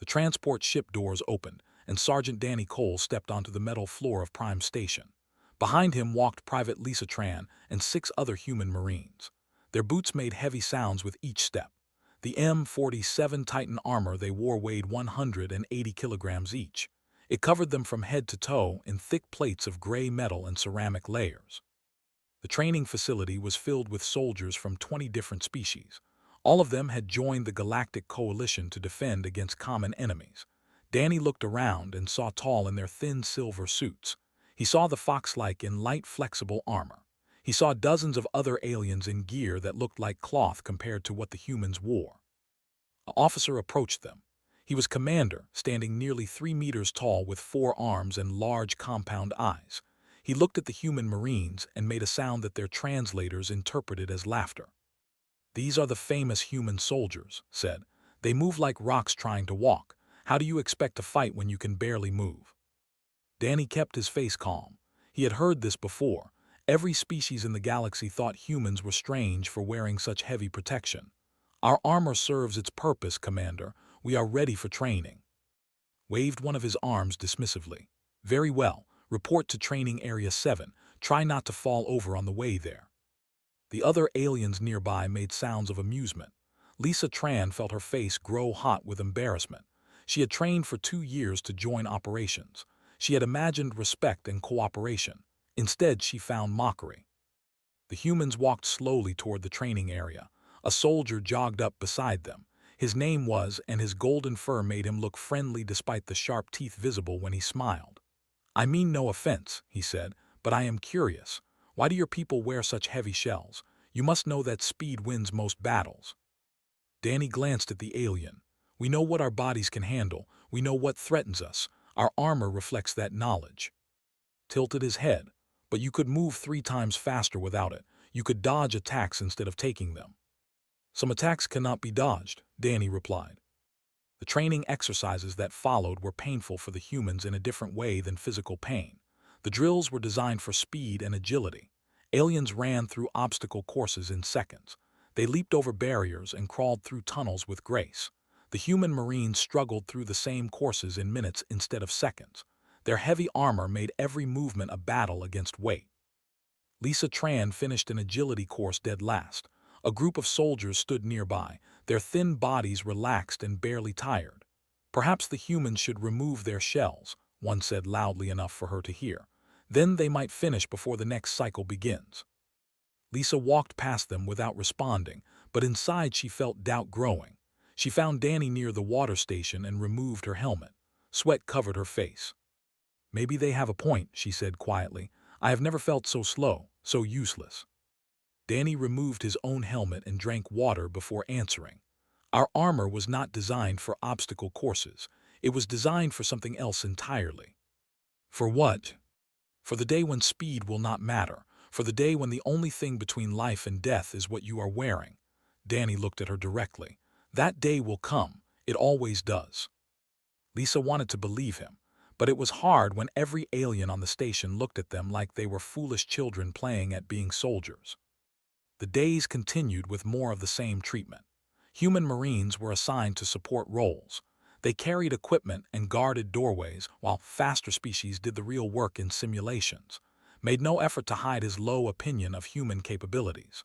The transport ship doors opened, and Sergeant Danny Cole stepped onto the metal floor of Prime Station. Behind him walked Private Lisa Tran and 6 other human Marines. Their boots made heavy sounds with each step. The M47 Titan armor they wore weighed 180 kilograms each. It covered them from head to toe in thick plates of gray metal and ceramic layers. The training facility was filled with soldiers from 20 different species. All of them had joined the Galactic Coalition to defend against common enemies. Danny looked around and saw Tall in their thin silver suits. He saw the Fox-like in light, flexible armor. He saw dozens of other aliens in gear that looked like cloth compared to what the humans wore. An officer approached them. He was Commander, standing nearly 3 meters tall with 4 arms and large compound eyes. He looked at the human Marines and made a sound that their translators interpreted as laughter. "These are the famous human soldiers," said. "They move like rocks trying to walk. How do you expect to fight when you can barely move?" Danny kept his face calm. He had heard this before. Every species in the galaxy thought humans were strange for wearing such heavy protection. "Our armor serves its purpose, Commander. We are ready for training." Waved one of his arms dismissively. "Very well. Report to Training Area 7. Try not to fall over on the way there." The other aliens nearby made sounds of amusement. Lisa Tran felt her face grow hot with embarrassment. She had trained for 2 years to join operations. She had imagined respect and cooperation. Instead, she found mockery. The humans walked slowly toward the training area. A soldier jogged up beside them. His name was, and his golden fur made him look friendly despite the sharp teeth visible when he smiled. "I mean no offense," he said, "but I am curious. Why do your people wear such heavy shells? You must know that speed wins most battles." Danny glanced at the alien. "We know what our bodies can handle. We know what threatens us. Our armor reflects that knowledge." Tilted his head. "But you could move 3 times faster without it. You could dodge attacks instead of taking them." "Some attacks cannot be dodged," Danny replied. The training exercises that followed were painful for the humans in a different way than physical pain. The drills were designed for speed and agility. Aliens ran through obstacle courses in seconds. They leaped over barriers and crawled through tunnels with grace. The human Marines struggled through the same courses in minutes instead of seconds. Their heavy armor made every movement a battle against weight. Lisa Tran finished an agility course dead last. A group of soldiers stood nearby, their thin bodies relaxed and barely tired. "Perhaps the humans should remove their shells," one said loudly enough for her to hear. "Then they might finish before the next cycle begins." Lisa walked past them without responding, but inside she felt doubt growing. She found Danny near the water station and removed her helmet. Sweat covered her face. "Maybe they have a point," she said quietly. "I have never felt so slow, so useless." Danny removed his own helmet and drank water before answering. "Our armor was not designed for obstacle courses. It was designed for something else entirely." "For what?" "For the day when speed will not matter. For the day when the only thing between life and death is what you are wearing." Danny looked at her directly. "That day will come. It always does." Lisa wanted to believe him, but it was hard when every alien on the station looked at them like they were foolish children playing at being soldiers. The days continued with more of the same treatment. Human Marines were assigned to support roles. They carried equipment and guarded doorways, while faster species did the real work in simulations, made no effort to hide his low opinion of human capabilities.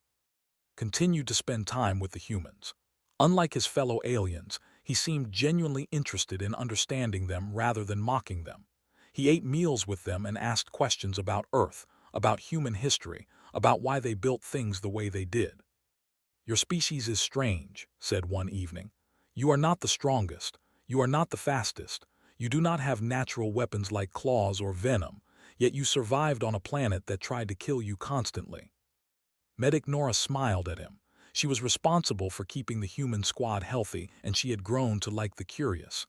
Continued to spend time with the humans. Unlike his fellow aliens, he seemed genuinely interested in understanding them rather than mocking them. He ate meals with them and asked questions about Earth, about human history, about why they built things the way they did. "Your species is strange," said one evening. "You are not the strongest. You are not the fastest. You do not have natural weapons like claws or venom, yet you survived on a planet that tried to kill you constantly." Medic Nora smiled at him. She was responsible for keeping the human squad healthy, and she had grown to like the curious.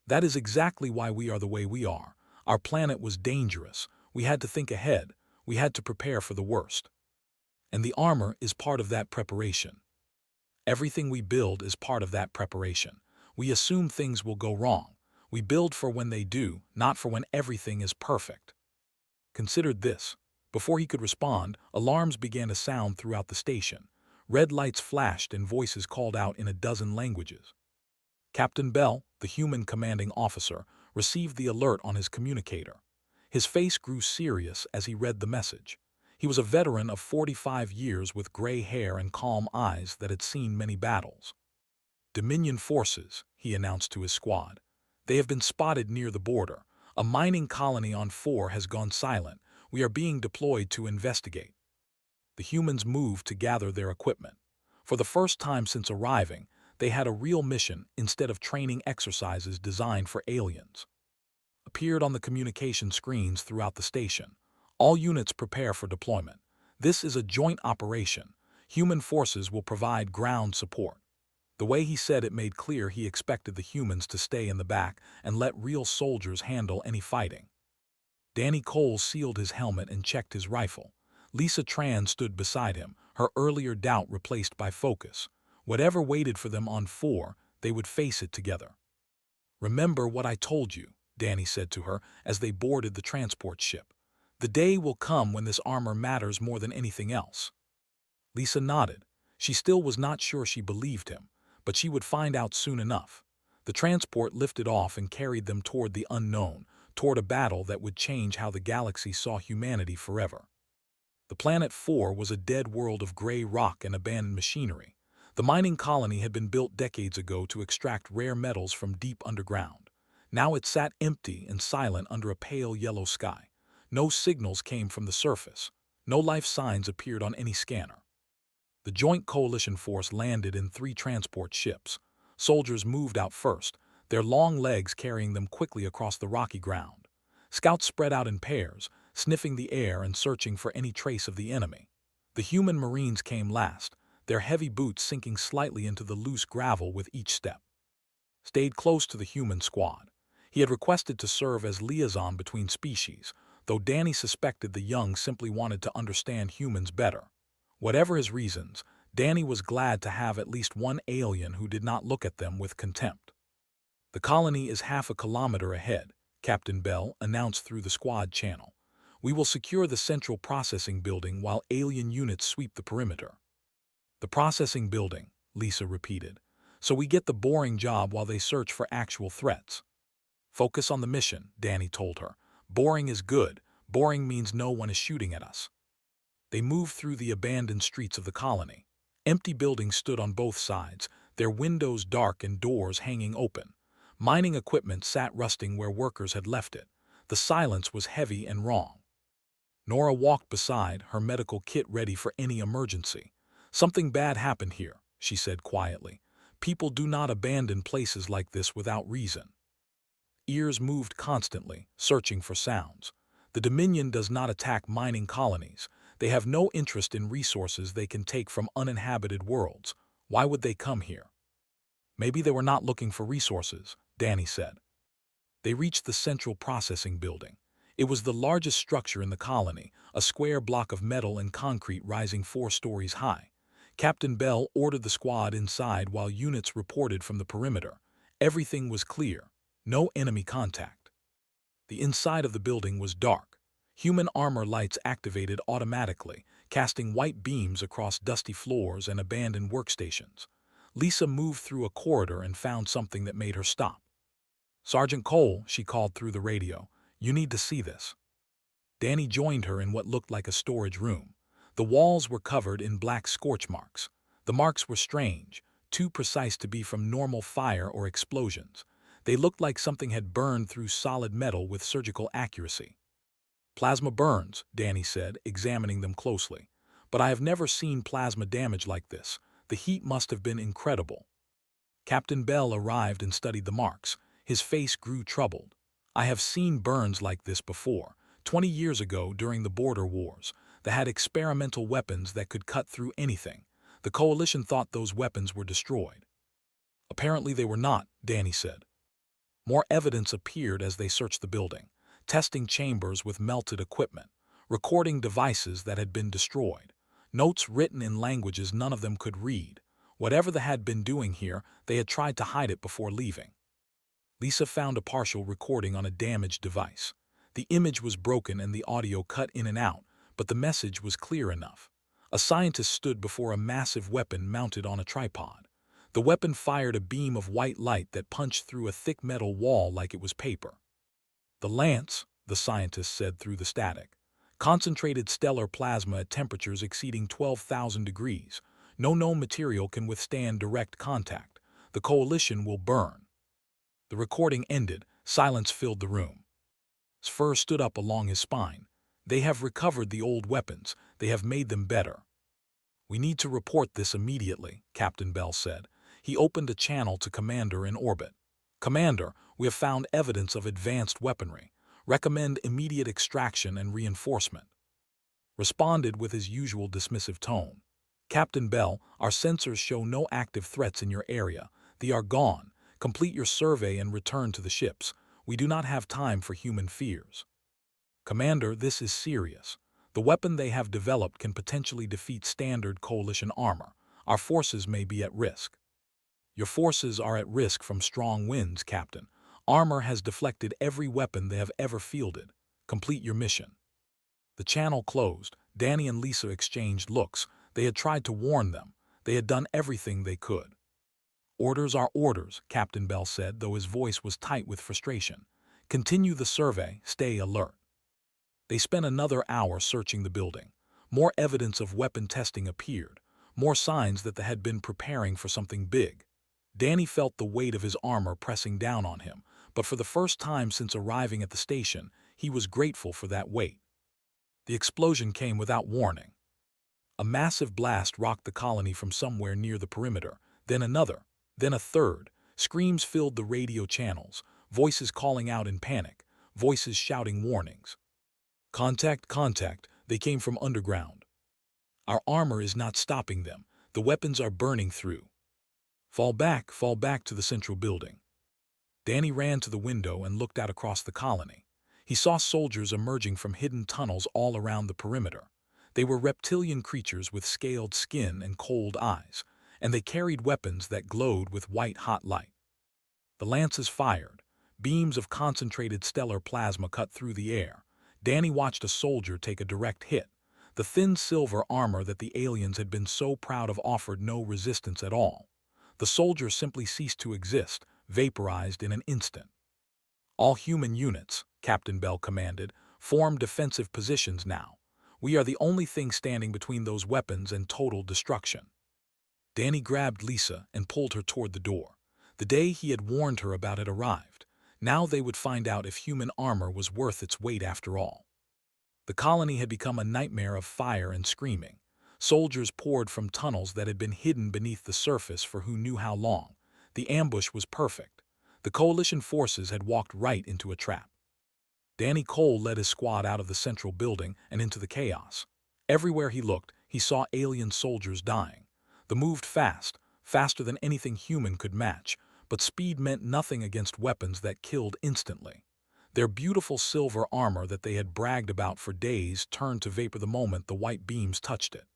"That is exactly why we are the way we are. Our planet was dangerous. We had to think ahead. We had to prepare for the worst. And the armor is part of that preparation. Everything we build is part of that preparation. We assume things will go wrong. We build for when they do, not for when everything is perfect." Considered this. Before he could respond, alarms began to sound throughout the station. Red lights flashed and voices called out in a dozen languages. Captain Bell, the human commanding officer, received the alert on his communicator. His face grew serious as he read the message. He was a veteran of 45 years with gray hair and calm eyes that had seen many battles. "Dominion forces," he announced to his squad. "They have been spotted near the border. A mining colony on 4 has gone silent. We are being deployed to investigate." The humans moved to gather their equipment. For the first time since arriving, they had a real mission instead of training exercises designed for aliens. Appeared on the communication screens throughout the station. "All units prepare for deployment. This is a joint operation. Human forces will provide ground support." The way he said it made clear he expected the humans to stay in the back and let real soldiers handle any fighting. Danny Cole sealed his helmet and checked his rifle. Lisa Tran stood beside him, her earlier doubt replaced by focus. Whatever waited for them on 4, they would face it together. "Remember what I told you," Danny said to her as they boarded the transport ship. "The day will come when this armor matters more than anything else." Lisa nodded. She still was not sure she believed him, but she would find out soon enough. The transport lifted off and carried them toward the unknown, toward a battle that would change how the galaxy saw humanity forever. The planet 4 was a dead world of gray rock and abandoned machinery. The mining colony had been built decades ago to extract rare metals from deep underground. Now it sat empty and silent under a pale yellow sky. No signals came from the surface. No life signs appeared on any scanner. The joint coalition force landed in 3 transport ships. Soldiers moved out first, their long legs carrying them quickly across the rocky ground. Scouts spread out in pairs, sniffing the air and searching for any trace of the enemy. The human Marines came last, their heavy boots sinking slightly into the loose gravel with each step. Stayed close to the human squad. He had requested to serve as liaison between species, though Danny suspected the young simply wanted to understand humans better. Whatever his reasons, Danny was glad to have at least one alien who did not look at them with contempt. "The colony is half a kilometer ahead," Captain Bell announced through the squad channel. "We will secure the central processing building while alien units sweep the perimeter." "The processing building," Lisa repeated. "So we get the boring job while they search for actual threats." "Focus on the mission," Danny told her. "Boring is good. Boring means no one is shooting at us." They moved through the abandoned streets of the colony. Empty buildings stood on both sides, their windows dark and doors hanging open. Mining equipment sat rusting where workers had left it. The silence was heavy and wrong. Nora walked beside, her medical kit ready for any emergency. "Something bad happened here," she said quietly. "People do not abandon places like this without reason." Ears moved constantly, searching for sounds. The Dominion does not attack mining colonies. They have no interest in resources they can take from uninhabited worlds. Why would they come here? "Maybe they were not looking for resources," Danny said. They reached the central processing building. It was the largest structure in the colony, a square block of metal and concrete rising 4 stories high. Captain Bell ordered the squad inside while units reported from the perimeter. Everything was clear. No enemy contact. The inside of the building was dark. Human armor lights activated automatically, casting white beams across dusty floors and abandoned workstations. Lisa moved through a corridor and found something that made her stop. "Sergeant Cole," she called through the radio, "you need to see this." Danny joined her in what looked like a storage room. The walls were covered in black scorch marks. The marks were strange, too precise to be from normal fire or explosions. They looked like something had burned through solid metal with surgical accuracy. "Plasma burns," Danny said, examining them closely. "But I have never seen plasma damage like this. The heat must have been incredible." Captain Bell arrived and studied the marks. His face grew troubled. "I have seen burns like this before, 20 years ago during the border wars. They had experimental weapons that could cut through anything. The Coalition thought those weapons were destroyed." "Apparently they were not," Danny said. More evidence appeared as they searched the building. Testing chambers with melted equipment, recording devices that had been destroyed, notes written in languages none of them could read. Whatever they had been doing here, they had tried to hide it before leaving. Lisa found a partial recording on a damaged device. The image was broken and the audio cut in and out, but the message was clear enough. A scientist stood before a massive weapon mounted on a tripod. The weapon fired a beam of white light that punched through a thick metal wall like it was paper. "The lance," the scientist said through the static. "Concentrated stellar plasma at temperatures exceeding 12,000 degrees. No known material can withstand direct contact. The coalition will burn." The recording ended. Silence filled the room. Spur stood up along his spine. "They have recovered the old weapons. They have made them better." "We need to report this immediately," Captain Bell said. He opened a channel to Commander in orbit. "Commander, we have found evidence of advanced weaponry. Recommend immediate extraction and reinforcement." Responded with his usual dismissive tone. "Captain Bell, our sensors show no active threats in your area. They are gone. Complete your survey and return to the ships. We do not have time for human fears." "Commander, this is serious. The weapon they have developed can potentially defeat standard coalition armor. Our forces may be at risk." "Your forces are at risk from strong winds, Captain. Armor has deflected every weapon they have ever fielded. Complete your mission." The channel closed. Danny and Lisa exchanged looks. They had tried to warn them. They had done everything they could. "Orders are orders," Captain Bell said, though his voice was tight with frustration. "Continue the survey. Stay alert." They spent another hour searching the building. More evidence of weapon testing appeared. More signs that they had been preparing for something big. Danny felt the weight of his armor pressing down on him, but for the first time since arriving at the station, he was grateful for that weight. The explosion came without warning. A massive blast rocked the colony from somewhere near the perimeter, then another, then a third. Screams filled the radio channels, voices calling out in panic, voices shouting warnings. "Contact, contact," they came from underground. "Our armor is not stopping them. The weapons are burning through. Fall back to the central building." Danny ran to the window and looked out across the colony. He saw soldiers emerging from hidden tunnels all around the perimeter. They were reptilian creatures with scaled skin and cold eyes, and they carried weapons that glowed with white-hot light. The lances fired. Beams of concentrated stellar plasma cut through the air. Danny watched a soldier take a direct hit. The thin silver armor that the aliens had been so proud of offered no resistance at all. The soldier simply ceased to exist, vaporized in an instant. "All human units," Captain Bell commanded, "form defensive positions now. We are the only thing standing between those weapons and total destruction." Danny grabbed Lisa and pulled her toward the door. The day he had warned her about had arrived. Now they would find out if human armor was worth its weight after all. The colony had become a nightmare of fire and screaming. Soldiers poured from tunnels that had been hidden beneath the surface for who knew how long. The ambush was perfect. The coalition forces had walked right into a trap. Danny Cole led his squad out of the central building and into the chaos. Everywhere he looked, he saw alien soldiers dying. They moved fast, faster than anything human could match, but speed meant nothing against weapons that killed instantly. Their beautiful silver armor that they had bragged about for days turned to vapor the moment the white beams touched it.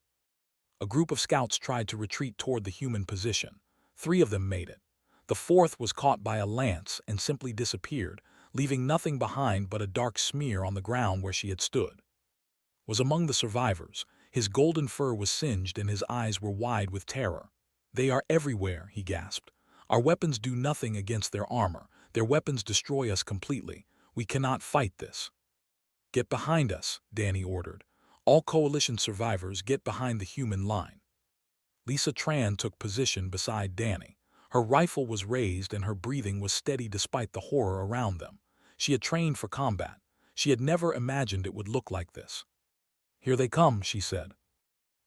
A group of scouts tried to retreat toward the human position. 3 of them made it. The 4th was caught by a lance and simply disappeared, leaving nothing behind but a dark smear on the ground where she had stood. Was among the survivors. His golden fur was singed and his eyes were wide with terror. "They are everywhere," he gasped. "Our weapons do nothing against their armor. Their weapons destroy us completely. We cannot fight this." "Get behind us," Danny ordered. "All coalition survivors, get behind the human line." Lisa Tran took position beside Danny. Her rifle was raised and her breathing was steady despite the horror around them. She had trained for combat. She had never imagined it would look like this. "Here they come," she said.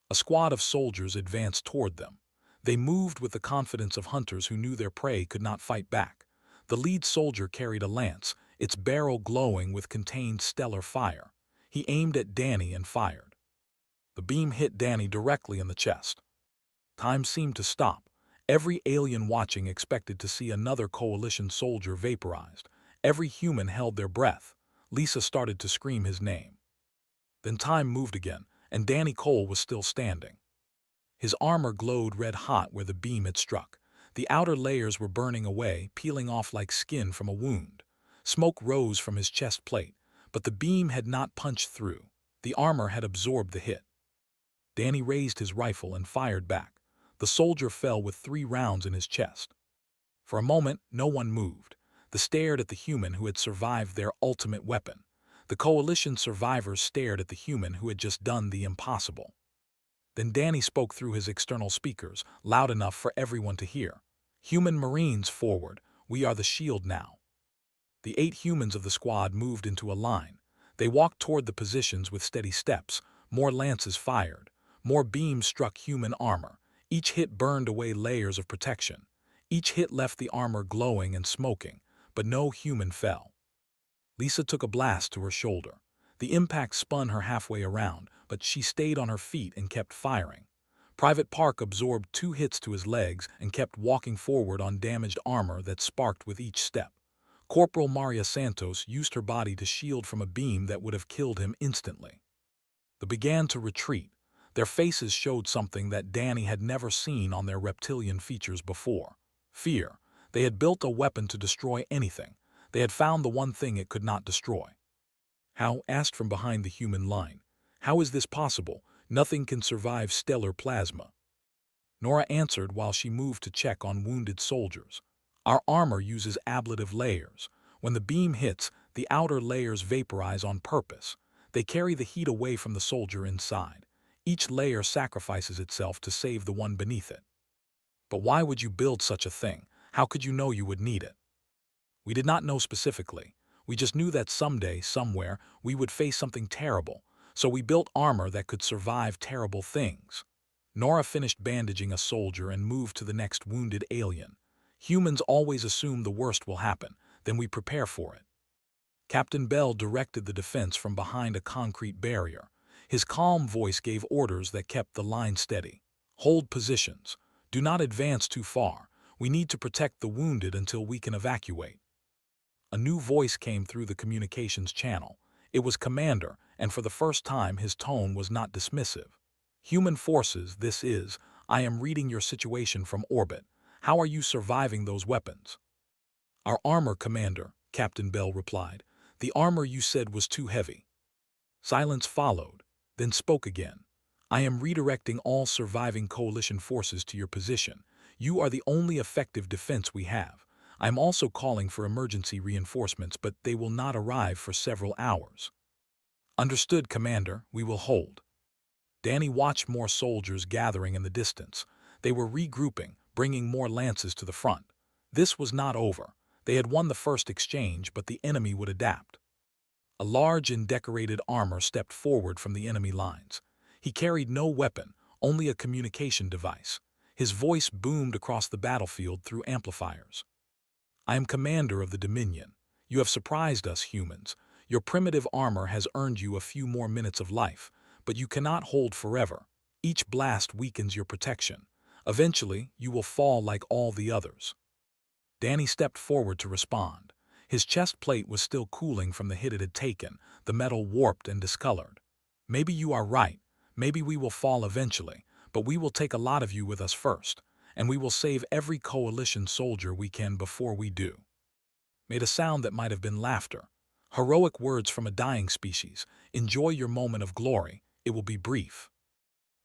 A squad of soldiers advanced toward them. They moved with the confidence of hunters who knew their prey could not fight back. The lead soldier carried a lance, its barrel glowing with contained stellar fire. He aimed at Danny and fired. The beam hit Danny directly in the chest. Time seemed to stop. Every alien watching expected to see another coalition soldier vaporized. Every human held their breath. Lisa started to scream his name. Then time moved again, and Danny Cole was still standing. His armor glowed red-hot where the beam had struck. The outer layers were burning away, peeling off like skin from a wound. Smoke rose from his chest plate, but the beam had not punched through. The armor had absorbed the hit. Danny raised his rifle and fired back. The soldier fell with 3 rounds in his chest. For a moment, no one moved. They stared at the human who had survived their ultimate weapon. The coalition survivors stared at the human who had just done the impossible. Then Danny spoke through his external speakers, loud enough for everyone to hear. "Human Marines forward, we are the shield now." The 8 humans of the squad moved into a line. They walked toward the positions with steady steps. More lances fired. More beams struck human armor. Each hit burned away layers of protection. Each hit left the armor glowing and smoking, but no human fell. Lisa took a blast to her shoulder. The impact spun her halfway around, but she stayed on her feet and kept firing. Private Park absorbed 2 hits to his legs and kept walking forward on damaged armor that sparked with each step. Corporal Maria Santos used her body to shield from a beam that would have killed him instantly. They began to retreat. Their faces showed something that Danny had never seen on their reptilian features before. Fear. They had built a weapon to destroy anything. They had found the one thing it could not destroy. "How?" asked from behind the human line. "How is this possible? Nothing can survive stellar plasma." Nora answered while she moved to check on wounded soldiers. "Our armor uses ablative layers. When the beam hits, the outer layers vaporize on purpose. They carry the heat away from the soldier inside. Each layer sacrifices itself to save the one beneath it." "But why would you build such a thing? How could you know you would need it?" "We did not know specifically. We just knew that someday, somewhere, we would face something terrible. So we built armor that could survive terrible things." Nora finished bandaging a soldier and moved to the next wounded alien. "Humans always assume the worst will happen, then we prepare for it." Captain Bell directed the defense from behind a concrete barrier. His calm voice gave orders that kept the line steady. "Hold positions. Do not advance too far. We need to protect the wounded until we can evacuate." A new voice came through the communications channel. It was Commander, and for the first time his tone was not dismissive. "Human forces, this is. I am reading your situation from orbit. How are you surviving those weapons?" "Our armor, Commander," Captain Bell replied. "The armor you said was too heavy." Silence followed, then spoke again. "I am redirecting all surviving coalition forces to your position. You are the only effective defense we have. I am also calling for emergency reinforcements, but they will not arrive for several hours." "Understood, Commander. We will hold." Danny watched more soldiers gathering in the distance. They were regrouping, bringing more lances to the front. This was not over. They had won the first exchange, but the enemy would adapt. A large and decorated armor stepped forward from the enemy lines. He carried no weapon, only a communication device. His voice boomed across the battlefield through amplifiers. "I am Commander of the Dominion. You have surprised us, humans. Your primitive armor has earned you a few more minutes of life, but you cannot hold forever. Each blast weakens your protection. Eventually, you will fall like all the others." Danny stepped forward to respond. His chest plate was still cooling from the hit it had taken, the metal warped and discolored. "Maybe you are right. Maybe we will fall eventually, but we will take a lot of you with us first, and we will save every coalition soldier we can before we do." Made a sound that might have been laughter. Heroic words from a dying species. "Enjoy your moment of glory. It will be brief."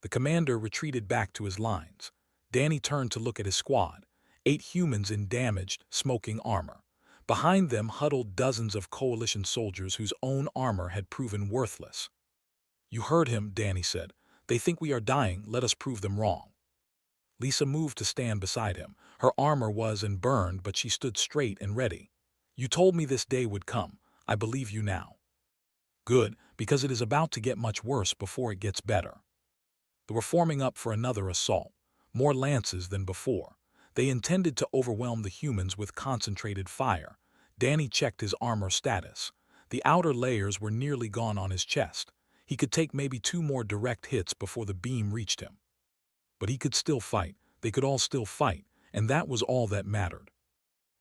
The commander retreated back to his lines. Danny turned to look at his squad. 8 humans in damaged, smoking armor. Behind them huddled dozens of coalition soldiers whose own armor had proven worthless. "You heard him," Danny said. "They think we are dying. Let us prove them wrong." Lisa moved to stand beside him. Her armor was and burned, but she stood straight and ready. "You told me this day would come. I believe you now." "Good, because it is about to get much worse before it gets better." They were forming up for another assault. More lances than before. They intended to overwhelm the humans with concentrated fire. Danny checked his armor status. The outer layers were nearly gone on his chest. He could take maybe 2 more direct hits before the beam reached him. But he could still fight. They could all still fight, and that was all that mattered.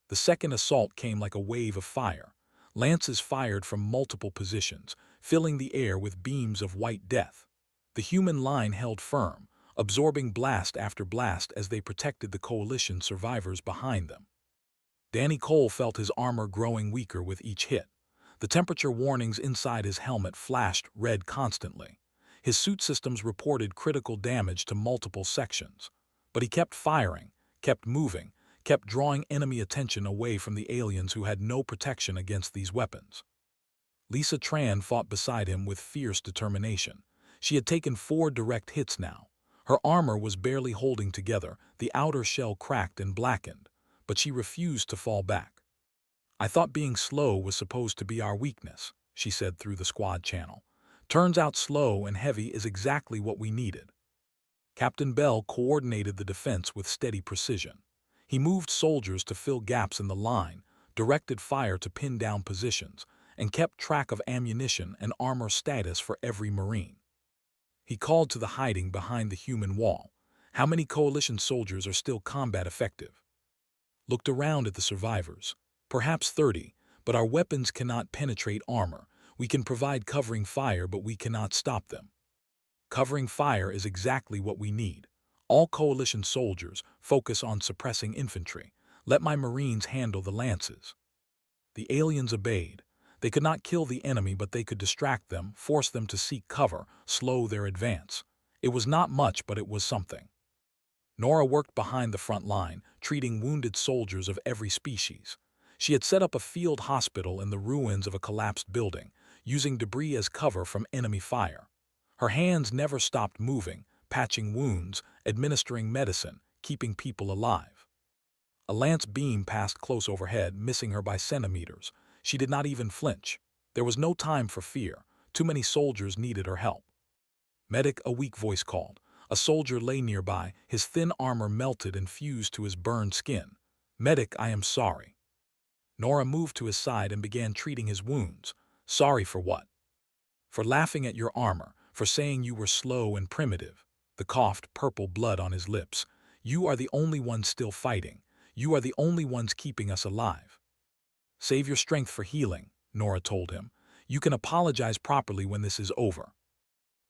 The second assault came like a wave of fire. Lances fired from multiple positions, filling the air with beams of white death. The human line held firm, absorbing blast after blast as they protected the coalition survivors behind them. Danny Cole felt his armor growing weaker with each hit. The temperature warnings inside his helmet flashed red constantly. His suit systems reported critical damage to multiple sections. But he kept firing, kept moving, kept drawing enemy attention away from the aliens who had no protection against these weapons. Lisa Tran fought beside him with fierce determination. She had taken 4 direct hits now. Her armor was barely holding together, the outer shell cracked and blackened, but she refused to fall back. "I thought being slow was supposed to be our weakness," she said through the squad channel. "Turns out slow and heavy is exactly what we needed." Captain Bell coordinated the defense with steady precision. He moved soldiers to fill gaps in the line, directed fire to pin down positions, and kept track of ammunition and armor status for every Marine. He called to the hiding behind the human wall. "How many Coalition soldiers are still combat effective?" Looked around at the survivors. "Perhaps 30, but our weapons cannot penetrate armor. We can provide covering fire, but we cannot stop them." Covering fire is exactly what we need. All Coalition soldiers focus on suppressing infantry. Let my Marines handle the lances. The aliens obeyed. They could not kill the enemy, but they could distract them, force them to seek cover, slow their advance. It was not much, but it was something. Nora worked behind the front line, treating wounded soldiers of every species. She had set up a field hospital in the ruins of a collapsed building, using debris as cover from enemy fire. Her hands never stopped moving, patching wounds, administering medicine, keeping people alive. A lance beam passed close overhead, missing her by centimeters. She did not even flinch. There was no time for fear. Too many soldiers needed her help. "Medic," a weak voice called. A soldier lay nearby, his thin armor melted and fused to his burned skin. "Medic, I am sorry." Nora moved to his side and began treating his wounds. "Sorry for what?" "For laughing at your armor, for saying you were slow and primitive." The coughed purple blood on his lips. "You are the only ones still fighting. You are the only ones keeping us alive." "Save your strength for healing," Nora told him. "You can apologize properly when this is over."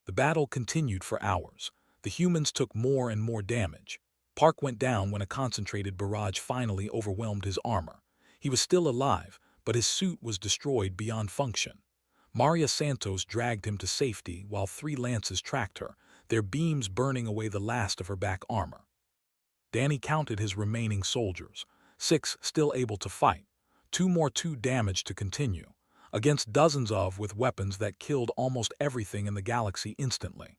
The battle continued for hours. The humans took more and more damage. Park went down when a concentrated barrage finally overwhelmed his armor. He was still alive, but his suit was destroyed beyond function. Maria Santos dragged him to safety while 3 lances tracked her, their beams burning away the last of her back armor. Danny counted his remaining soldiers. 6 still able to fight. 2 more too damaged to continue. Against dozens with weapons that killed almost everything in the galaxy instantly.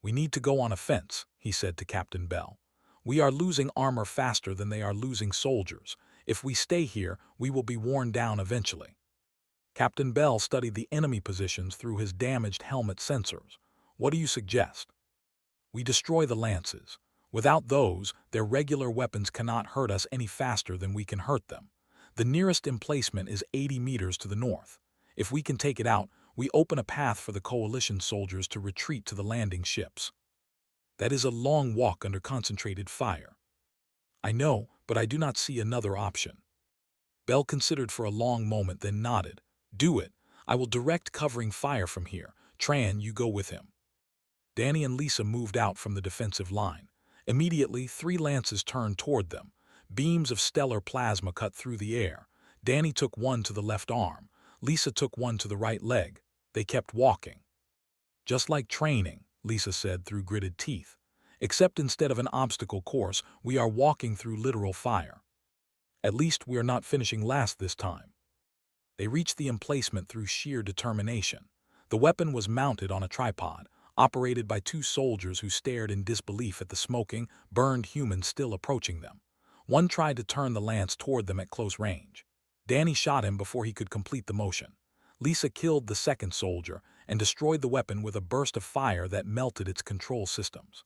"We need to go on offense," he said to Captain Bell. "We are losing armor faster than they are losing soldiers. If we stay here, we will be worn down eventually." Captain Bell studied the enemy positions through his damaged helmet sensors. "What do you suggest?" "We destroy the lances. Without those, their regular weapons cannot hurt us any faster than we can hurt them. The nearest emplacement is 80 meters to the north. If we can take it out, we open a path for the Coalition soldiers to retreat to the landing ships. That is a long walk under concentrated fire." "I know, but I do not see another option." Bell considered for a long moment, then nodded. "Do it. I will direct covering fire from here. Tran, you go with him." Danny and Lisa moved out from the defensive line. Immediately, 3 lances turned toward them. Beams of stellar plasma cut through the air. Danny took one to the left arm. Lisa took one to the right leg. They kept walking. "Just like training," Lisa said through gritted teeth. "Except instead of an obstacle course, we are walking through literal fire. At least we are not finishing last this time." They reached the emplacement through sheer determination. The weapon was mounted on a tripod, operated by 2 soldiers who stared in disbelief at the smoking, burned humans still approaching them. One tried to turn the lance toward them at close range. Danny shot him before he could complete the motion. Lisa killed the second soldier and destroyed the weapon with a burst of fire that melted its control systems.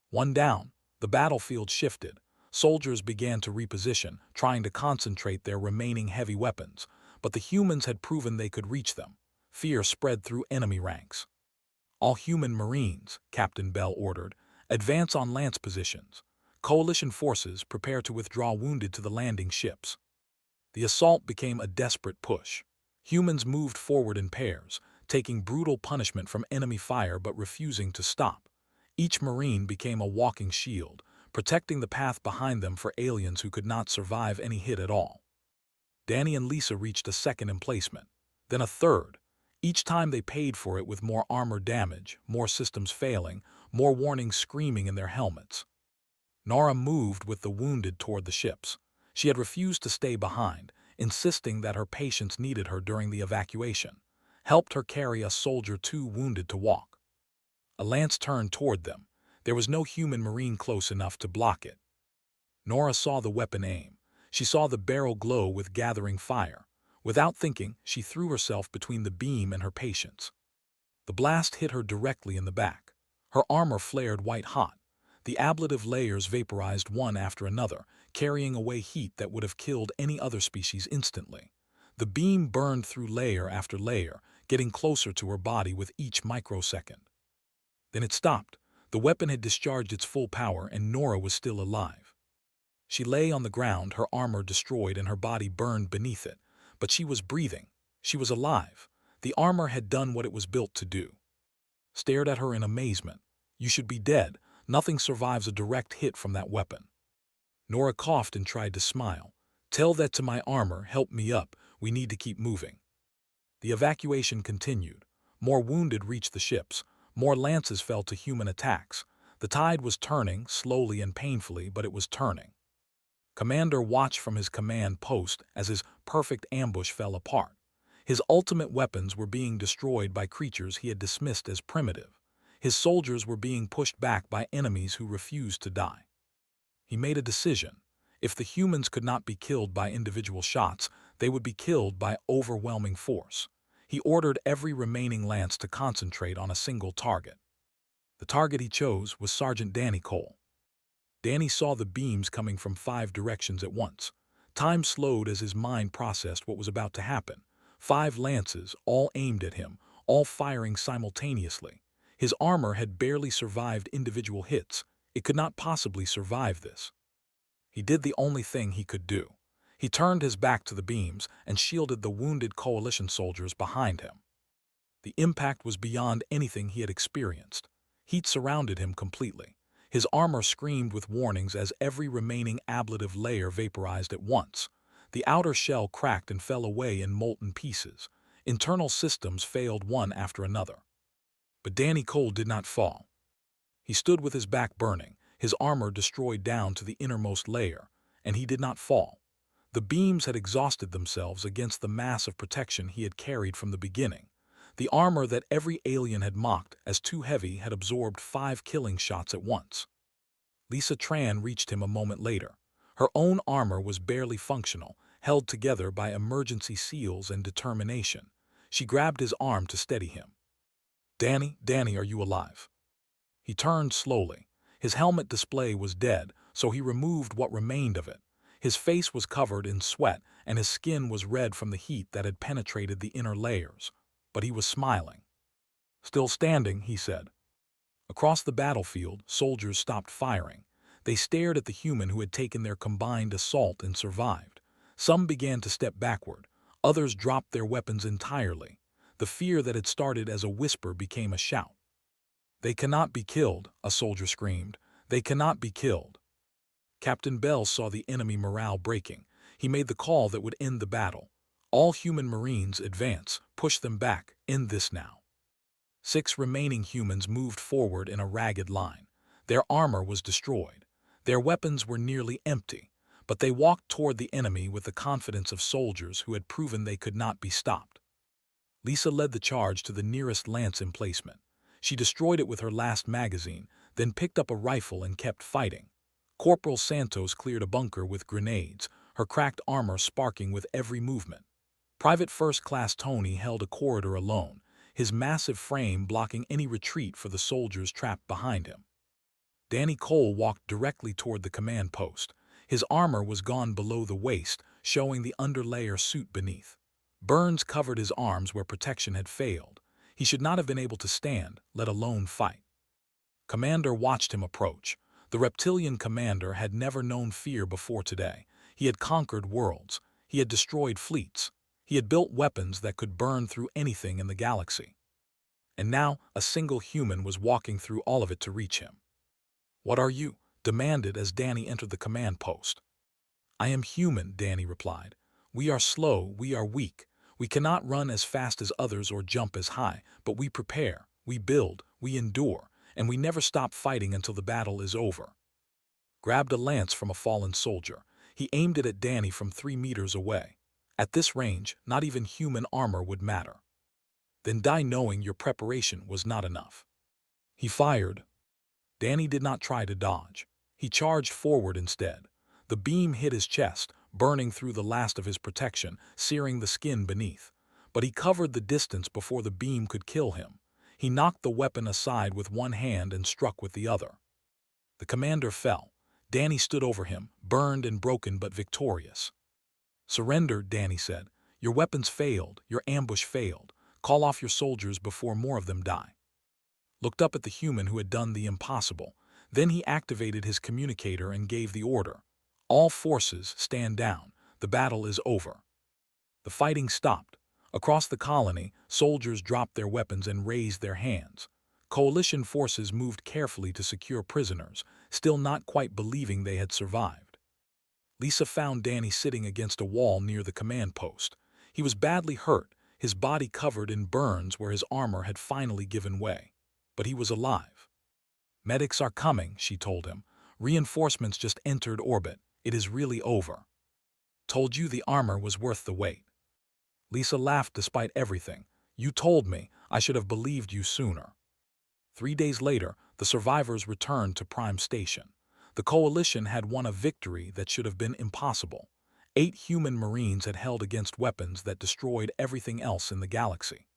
One down, the battlefield shifted. Soldiers began to reposition, trying to concentrate their remaining heavy weapons, but the humans had proven they could reach them. Fear spread through enemy ranks. "All human Marines," Captain Bell ordered, "advance on lance positions. Coalition forces prepare to withdraw wounded to the landing ships." The assault became a desperate push. Humans moved forward in pairs, taking brutal punishment from enemy fire but refusing to stop. Each Marine became a walking shield, protecting the path behind them for aliens who could not survive any hit at all. Danny and Lisa reached a second emplacement, then a third. Each time they paid for it with more armor damage, more systems failing, more warnings screaming in their helmets. Nora moved with the wounded toward the ships. She had refused to stay behind, insisting that her patients needed her during the evacuation, helped her carry a soldier too wounded to walk. A lance turned toward them. There was no human marine close enough to block it. Nora saw the weapon aim. She saw the barrel glow with gathering fire. Without thinking, she threw herself between the beam and her patients. The blast hit her directly in the back. Her armor flared white-hot. The ablative layers vaporized one after another, carrying away heat that would have killed any other species instantly. The beam burned through layer after layer, getting closer to her body with each microsecond. Then it stopped. The weapon had discharged its full power, and Nora was still alive. She lay on the ground, her armor destroyed and her body burned beneath it. But she was breathing. She was alive. The armor had done what it was built to do. Stared at her in amazement. You should be dead. Nothing survives a direct hit from that weapon. Nora coughed and tried to smile. Tell that to my armor, help me up, we need to keep moving. The evacuation continued. More wounded reached the ships. More lances fell to human attacks. The tide was turning, slowly and painfully, but it was turning. Commander watched from his command post as his perfect ambush fell apart. His ultimate weapons were being destroyed by creatures he had dismissed as primitive. His soldiers were being pushed back by enemies who refused to die. He made a decision. If the humans could not be killed by individual shots, they would be killed by overwhelming force. He ordered every remaining lance to concentrate on a single target. The target he chose was Sergeant Danny Cole. Danny saw the beams coming from 5 directions at once. Time slowed as his mind processed what was about to happen. 5 lances, all aimed at him, all firing simultaneously. His armor had barely survived individual hits. It could not possibly survive this. He did the only thing he could do. He turned his back to the beams and shielded the wounded coalition soldiers behind him. The impact was beyond anything he had experienced. Heat surrounded him completely. His armor screamed with warnings as every remaining ablative layer vaporized at once. The outer shell cracked and fell away in molten pieces. Internal systems failed one after another. But Danny Cole did not fall. He stood with his back burning, his armor destroyed down to the innermost layer, and he did not fall. The beams had exhausted themselves against the mass of protection he had carried from the beginning. The armor that every alien had mocked as too heavy had absorbed 5 killing shots at once. Lisa Tran reached him a moment later. Her own armor was barely functional, held together by emergency seals and determination. She grabbed his arm to steady him. Danny, are you alive?" He turned slowly. His helmet display was dead, so he removed what remained of it. His face was covered in sweat, and his skin was red from the heat that had penetrated the inner layers. But he was smiling. "Still standing," he said. Across the battlefield, soldiers stopped firing. They stared at the human who had taken their combined assault and survived. Some began to step backward. Others dropped their weapons entirely. The fear that had started as a whisper became a shout. "They cannot be killed," a soldier screamed. "They cannot be killed." Captain Bell saw the enemy morale breaking. He made the call that would end the battle. "All human Marines, advance, push them back, end this now." 6 remaining humans moved forward in a ragged line. Their armor was destroyed. Their weapons were nearly empty, but they walked toward the enemy with the confidence of soldiers who had proven they could not be stopped. Lisa led the charge to the nearest lance emplacement. She destroyed it with her last magazine, then picked up a rifle and kept fighting. Corporal Santos cleared a bunker with grenades, her cracked armor sparking with every movement. Private First Class Tony held a corridor alone, his massive frame blocking any retreat for the soldiers trapped behind him. Danny Cole walked directly toward the command post. His armor was gone below the waist, showing the underlayer suit beneath. Burns covered his arms where protection had failed. He should not have been able to stand, let alone fight. Commander watched him approach. The reptilian commander had never known fear before today. He had conquered worlds. He had destroyed fleets. He had built weapons that could burn through anything in the galaxy. And now a single human was walking through all of it to reach him. "What are you?" demanded as Danny entered the command post. "I am human," Danny replied. "We are slow, we are weak. We cannot run as fast as others or jump as high, but we prepare, we build, we endure, and we never stop fighting until the battle is over." grabbed a lance from a fallen soldier. He aimed it at Danny from 3 meters away. At this range, not even human armor would matter. Then die knowing your preparation was not enough. He fired. Danny did not try to dodge. He charged forward instead. The beam hit his chest, burning through the last of his protection, searing the skin beneath. But he covered the distance before the beam could kill him. He knocked the weapon aside with one hand and struck with the other. The commander fell. Danny stood over him, burned and broken but victorious. "Surrender," Danny said. "Your weapons failed, your ambush failed. Call off your soldiers before more of them die." Looked up at the human who had done the impossible. Then he activated his communicator and gave the order. "All forces, stand down. The battle is over." The fighting stopped. Across the colony, soldiers dropped their weapons and raised their hands. Coalition forces moved carefully to secure prisoners, still not quite believing they had survived. Lisa found Danny sitting against a wall near the command post. He was badly hurt, his body covered in burns where his armor had finally given way. But he was alive. "Medics are coming," she told him. "Reinforcements just entered orbit. It is really over." "Told you the armor was worth the wait." Lisa laughed despite everything. "You told me. I should have believed you sooner." 3 days later, the survivors returned to Prime Station. The Coalition had won a victory that should have been impossible. 8 human Marines had held against weapons that destroyed everything else in the galaxy.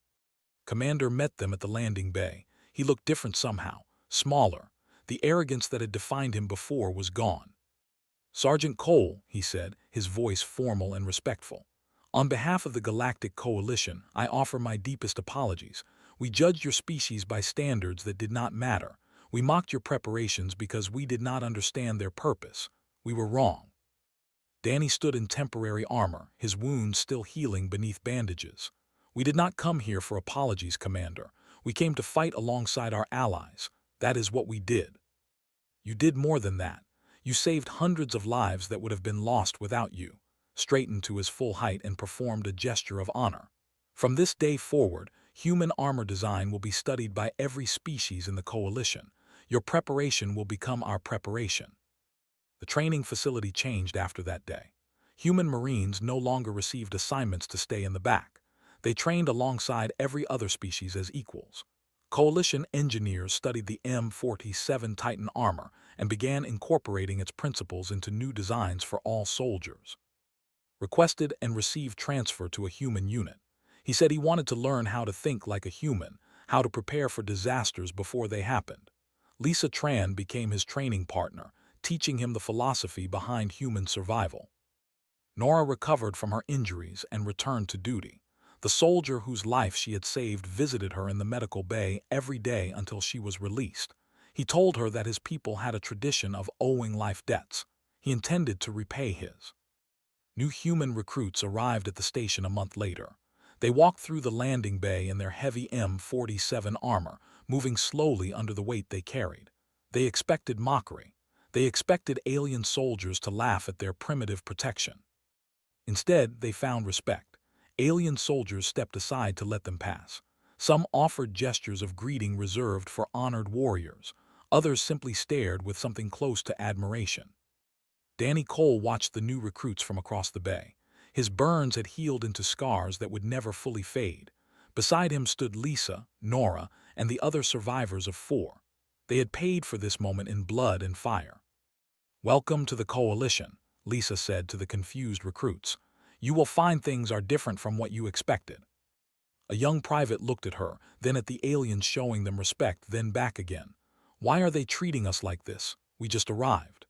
Commander met them at the landing bay. He looked different somehow, smaller. The arrogance that had defined him before was gone. "Sergeant Cole," he said, his voice formal and respectful. "On behalf of the Galactic Coalition, I offer my deepest apologies. We judged your species by standards that did not matter. We mocked your preparations because we did not understand their purpose. We were wrong." Danny stood in temporary armor, his wounds still healing beneath bandages. "We did not come here for apologies, Commander. We came to fight alongside our allies. That is what we did." "You did more than that. You saved hundreds of lives that would have been lost without you." Straightened to his full height and performed a gesture of honor. "From this day forward, human armor design will be studied by every species in the Coalition. Your preparation will become our preparation." The training facility changed after that day. Human Marines no longer received assignments to stay in the back. They trained alongside every other species as equals. Coalition engineers studied the M47 Titan armor and began incorporating its principles into new designs for all soldiers. Requested and received transfer to a human unit. He said he wanted to learn how to think like a human, how to prepare for disasters before they happened. Lisa Tran became his training partner, teaching him the philosophy behind human survival. Nora recovered from her injuries and returned to duty. The soldier whose life she had saved visited her in the medical bay every day until she was released. He told her that his people had a tradition of owing life debts. He intended to repay his. New human recruits arrived at the station a month later. They walked through the landing bay in their heavy M47 armor, moving slowly under the weight they carried. They expected mockery. They expected alien soldiers to laugh at their primitive protection. Instead, they found respect. Alien soldiers stepped aside to let them pass. Some offered gestures of greeting reserved for honored warriors. Others simply stared with something close to admiration. Danny Cole watched the new recruits from across the bay. His burns had healed into scars that would never fully fade. Beside him stood Lisa, Nora, and the other survivors of 4. They had paid for this moment in blood and fire. "Welcome to the Coalition," Lisa said to the confused recruits. "You will find things are different from what you expected." A young private looked at her, then at the aliens showing them respect, then back again. "Why are they treating us like this? We just arrived."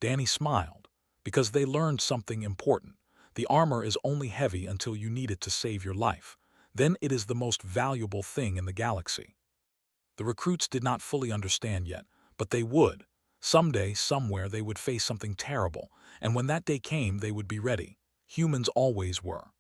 Danny smiled. "Because they learned something important. The armor is only heavy until you need it to save your life. Then it is the most valuable thing in the galaxy." The recruits did not fully understand yet, but they would. Someday, somewhere, they would face something terrible, and when that day came, they would be ready. Humans always were.